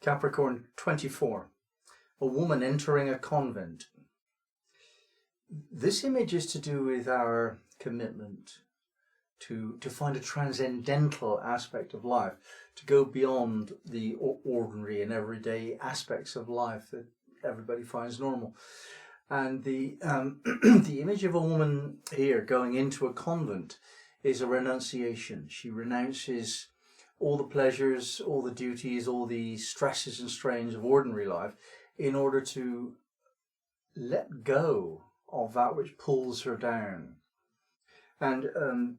Capricorn 24. A woman entering a convent. This image is to do with our commitment to find a transcendental aspect of life, to go beyond the ordinary and everyday aspects of life that everybody finds normal. And the the image of a woman here going into a convent is a renunciation. She renounces all the pleasures, all the duties, all the stresses and strains of ordinary life in order to let go of that which pulls her down. And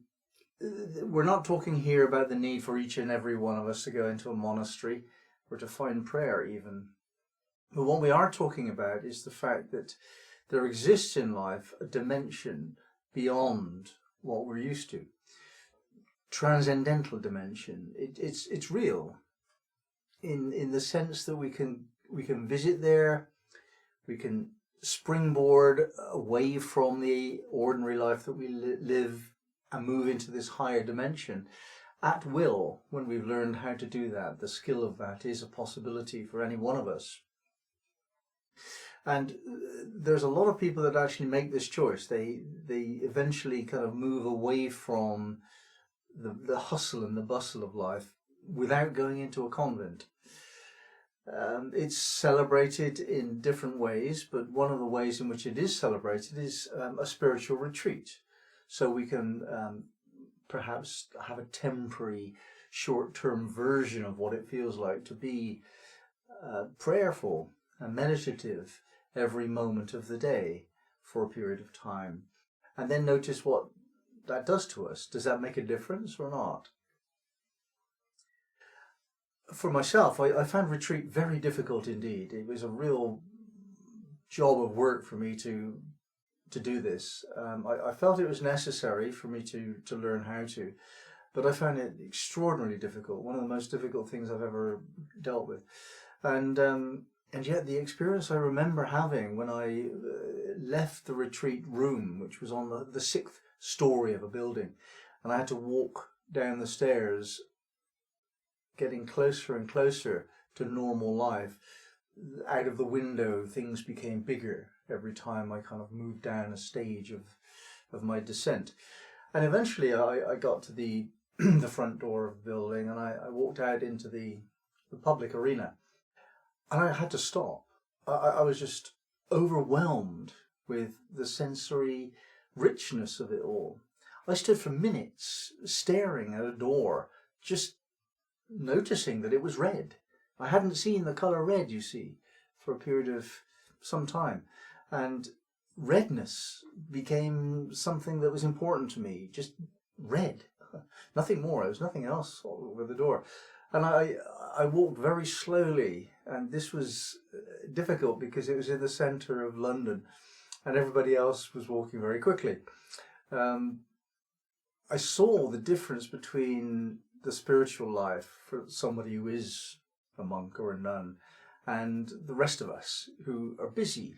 we're not talking here about the need for each and every one of us to go into a monastery or to find prayer even. But what we are talking about is the fact that there exists in life a dimension beyond what we're used to. Transcendental dimension. It's real in the sense that we can visit there, we can springboard away from the ordinary life that we live and move into this higher dimension at will when we've learned how to do that. The skill of that is a possibility for any one of us. And there's a lot of people that actually make this choice. They eventually kind of move away from the hustle and the bustle of life without going into a convent. It's celebrated in different ways, but one of the ways in which it is celebrated is a spiritual retreat. So we can perhaps have a temporary, short-term version of what it feels like to be prayerful and meditative every moment of the day for a period of time. And then notice what that does to us. Does that make a difference or not? For myself, I found retreat very difficult indeed. It was a real job of work for me to do this. I felt it was necessary for me to learn how to, but I found it extraordinarily difficult. One of the most difficult things I've ever dealt with. And yet the experience I remember having when I left the retreat room, which was on the 6th story of a building, and I had to walk down the stairs, getting closer and closer to normal life. Out of the window, things became bigger every time I kind of moved down a stage of my descent. And eventually I got to the the front door of the building, and I walked out into the public arena. And I had to stop. I was just overwhelmed with the sensory richness of it all. I stood for minutes staring at a door, just noticing that it was red. I hadn't seen the colour red, you see, for a period of some time. And redness became something that was important to me, just red. Nothing more, there was nothing else over the door. And I walked very slowly, and this was difficult because it was in the centre of London and everybody else was walking very quickly. I saw the difference between the spiritual life for somebody who is a monk or a nun and the rest of us who are busy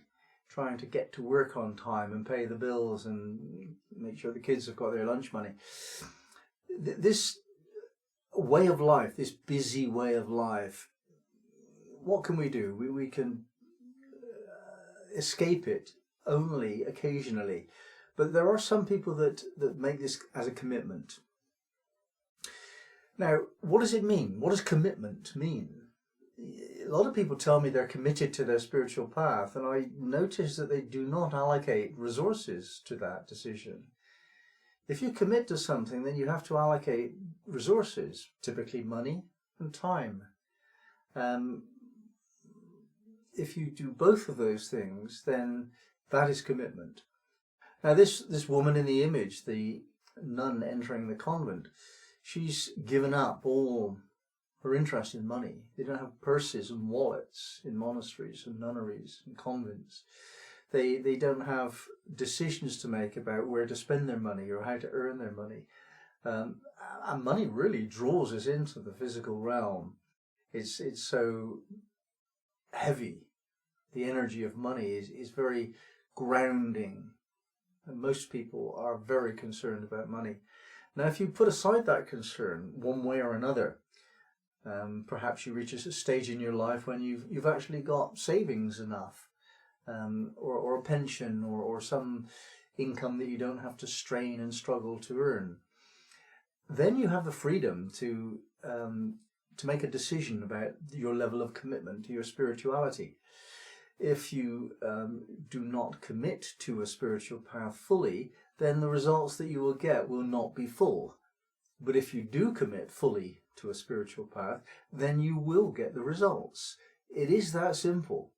trying to get to work on time and pay the bills and make sure the kids have got their lunch money. This way of life, this busy way of life, what can we do? We can escape it only occasionally. But there are some people that make this as a commitment. Now, what does it mean? What does commitment mean? A lot of people tell me they're committed to their spiritual path, and I notice that they do not allocate resources to that decision. If you commit to something, then you have to allocate resources, typically money and time. If you do both of those things, then that is commitment. Now this woman in the image, the nun entering the convent, she's given up all her interest in money. They don't have purses and wallets in monasteries and nunneries and convents. They don't have decisions to make about where to spend their money or how to earn their money. And money really draws us into the physical realm. It's so heavy. The energy of money is very grounding. And most people are very concerned about money. Now, if you put aside that concern one way or another, Perhaps you reach a stage in your life when you've actually got savings enough, or a pension, or some income that you don't have to strain and struggle to earn. Then you have the freedom to make a decision about your level of commitment to your spirituality. If you do not commit to a spiritual path fully, then the results that you will get will not be full. But if you do commit fully to a spiritual path, then you will get the results. It is that simple.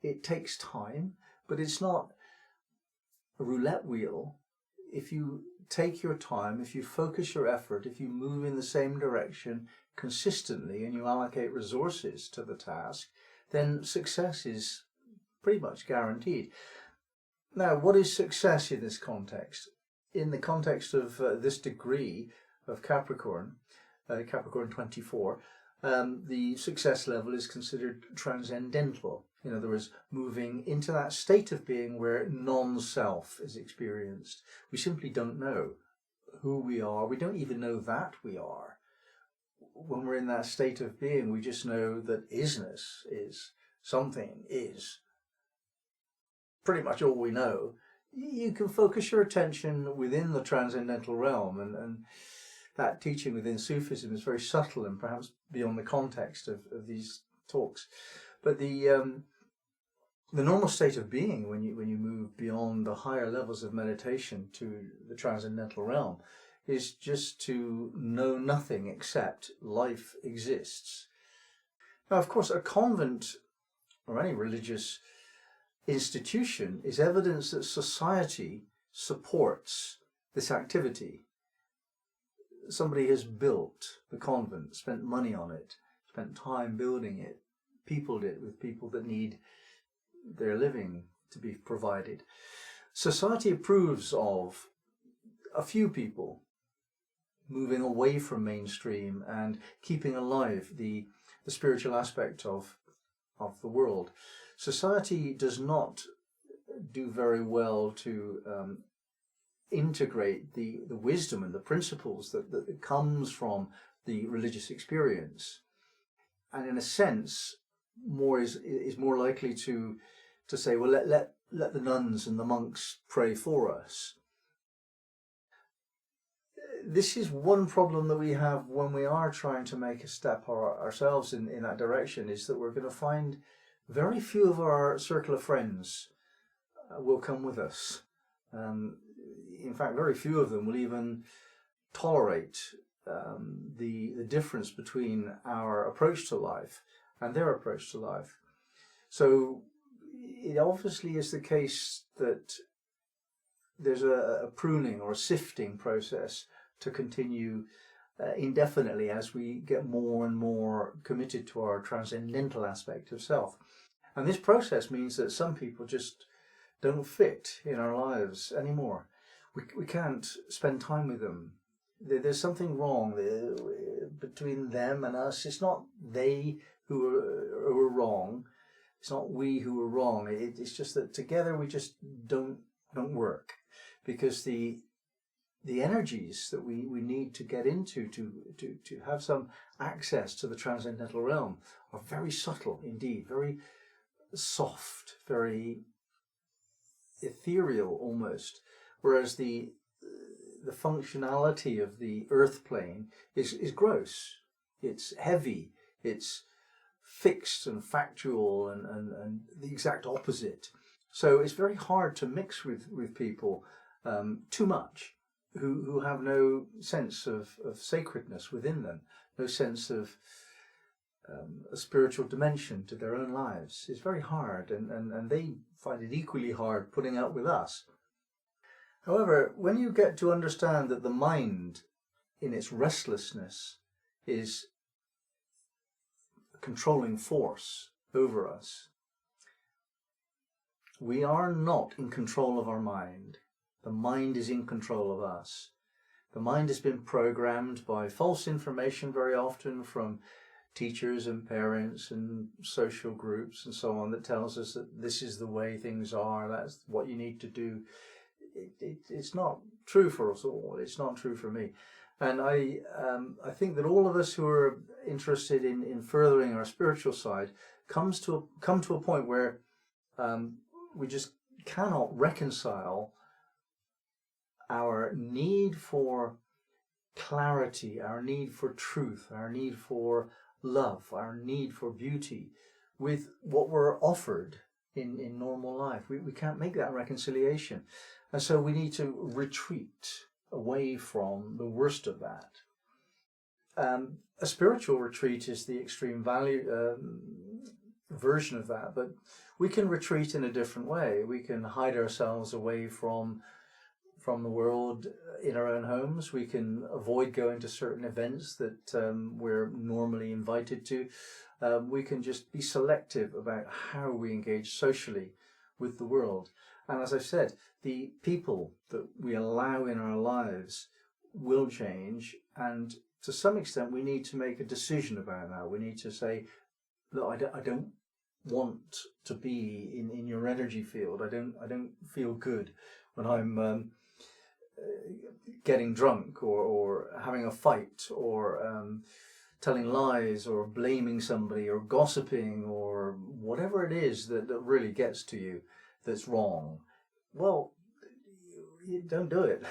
It takes time, but it's not a roulette wheel. If you take your time, if you focus your effort, if you move in the same direction consistently and you allocate resources to the task, then success is pretty much guaranteed. Now, what is success in this context? In the context of this degree of Capricorn, Capricorn 24, the success level is considered transcendental. In other words, moving into that state of being where non-self is experienced. We simply don't know who we are. We don't even know that we are. When we're in that state of being, we just know that isness is, something is. Pretty much all we know. You can focus your attention within the transcendental realm, and that teaching within Sufism is very subtle and perhaps beyond the context of these talks. But the normal state of being when you move beyond the higher levels of meditation to the transcendental realm is just to know nothing except life exists. Now, of course, a convent or any religious institution is evidence that society supports this activity. Somebody has built the convent, spent money on it, spent time building it, peopled it with people that need their living to be provided. Society approves of a few people moving away from mainstream and keeping alive the spiritual aspect of the world. Society does not do very well to integrate the wisdom and the principles that comes from the religious experience, and in a sense is more likely to say, well, let the nuns and the monks pray for us. This is one problem that we have when we are trying to make a step ourselves in that direction, is that we're going to find very few of our circle of friends will come with us. In fact, very few of them will even tolerate the difference between our approach to life and their approach to life. So it obviously is the case that there's a pruning or a sifting process to continue indefinitely as we get more and more committed to our transcendental aspect of self. And this process means that some people just don't fit in our lives anymore. We can't spend time with them. There's something wrong between them and us. It's not they who are wrong. It's not we who are wrong. It's just that together we just don't work, because the energies that we need to get into to have some access to the transcendental realm are very subtle indeed, very soft, very ethereal almost, whereas the functionality of the earth plane is gross. It's heavy, it's fixed and factual and the exact opposite. So it's very hard to mix with people too much who have no sense of sacredness within them, no sense of a spiritual dimension to their own lives. It's very hard, and they find it equally hard putting up with us. However, when you get to understand that the mind in its restlessness is a controlling force over us, we are not in control of our mind. The mind is in control of us. The mind has been programmed by false information very often from teachers and parents and social groups and so on that tells us that this is the way things are, that's what you need to do. it's not true for us all. It's not true for me. And I think that all of us who are interested in furthering our spiritual side come to a point where we just cannot reconcile our need for clarity, our need for truth, our need for love, our need for beauty with what we're offered in normal life. We can't make that reconciliation. And so we need to retreat away from the worst of that. A spiritual retreat is the extreme value version of that, but we can retreat in a different way. We can hide ourselves away from the world in our own homes. We can avoid going to certain events that we're normally invited to. We can just be selective about how we engage socially with the world. And as I said, the people that we allow in our lives will change, and to some extent we need to make a decision about that. We need to say, look, I don't want to be in your energy field. I don't feel good when I'm getting drunk or having a fight or telling lies or blaming somebody or gossiping or whatever it is that really gets to you that's wrong. Well, you don't do it.